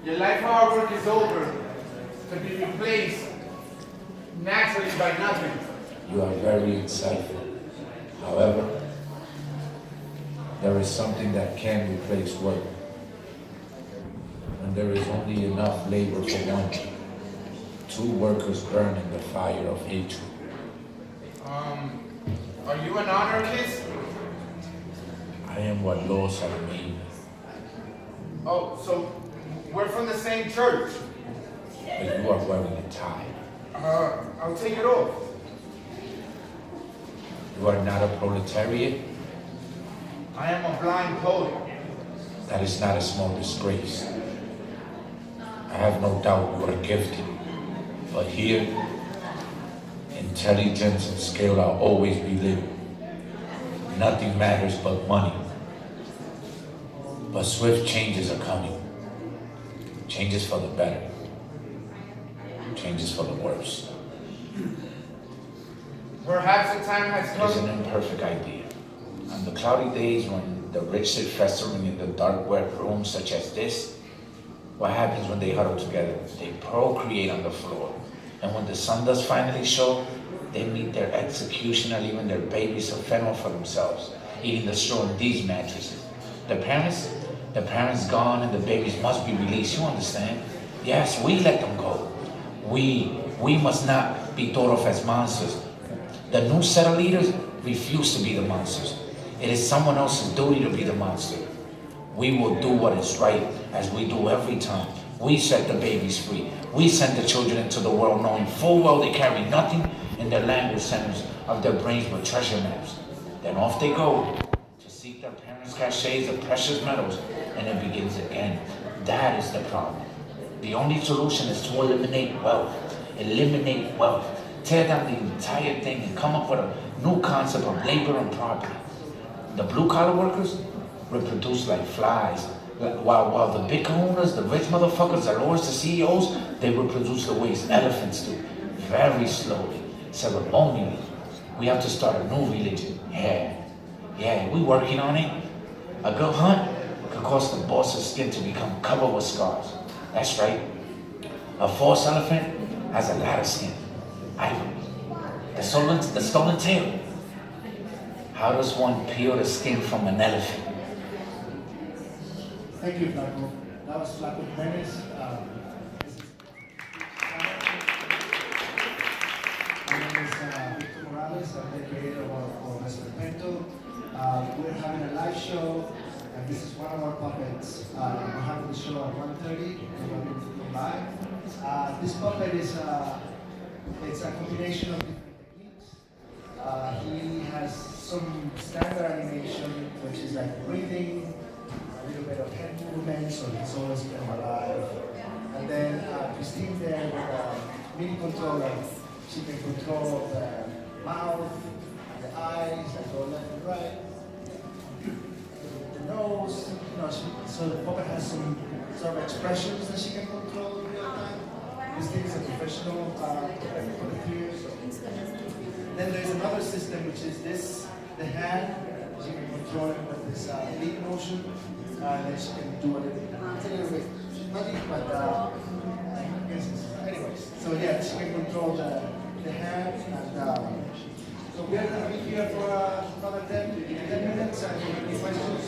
Your life hard work is over, to be replaced naturally by nothing. You are very insightful. However, there is something that can replace work. When there is only enough labor for one, two workers burn in the fire of hatred. Are you an anarchist? I am what laws have made. Oh, so we're from the same church. But you are wearing a tie. I'll take it off. You are not a proletariat. I am a blind poet. That is not a small disgrace. I have no doubt you are gifted. But here, intelligence and skill are always belittled. Nothing matters but money. But swift changes are coming. Changes for the better. Changes for the worse. Perhaps the time has It is come. an imperfect idea. On the cloudy days when the rich sit festering in the dark, wet rooms such as this, what happens when they huddle together? They procreate on the floor. And when the sun does finally show, they meet their executioner, leaving their babies to fend for themselves, eating the straw in these mattresses. The parents gone and the babies must be released, you understand? Yes, we let them go. We must not be thought of as monsters. The new set of leaders refuse to be the monsters. It is someone else's duty to be the monster. We will do what is right, as we do every time. We set the babies free. We send the children into the world knowing full well they carry nothing in their language centers of their brains but treasure maps. Then off they go to seek their parents' caches of precious metals, and it begins again. That is the problem. The only solution is to eliminate wealth. Eliminate wealth. Tear down the entire thing and come up with a new concept of labor and property. The blue-collar workers reproduce like flies, while the big kahunas, the rich motherfuckers, the lords, the CEOs, they reproduce the ways elephants do, very slowly, ceremonially. We have to start a new religion. Yeah, we working on it. A good hunt could cause the boss's skin to become covered with scars. That's right. A false elephant has a lot of skin. Ivory. The stolen tail. How does one peel the skin from an elephant? Thank you, Flaco. That was Flaco Jimenez. My name is Victor Morales. I'm the creator of Esperpento. We're having a live show, and this is one of our puppets. We're having the show at 1:30. We're going to go live. This puppet is it's a combination of different techniques. He has some standard animation, which is like breathing, a little bit of head movement, so he's always kind of alive. And then Christine there with a mini controller, she can control the mouth, the eyes, that go left and right, the nose, so the puppet has some sort of expressions that she can control in real time. This thing is a professional puppeteer. Then there's another system, which is this, the hand. She can control it with this lead motion. Then she can do it. It's a little bit muddy, but I guess anyways. So yeah, she can control the hand. And so we're going to be here for another 10 minutes. And if you have any questions,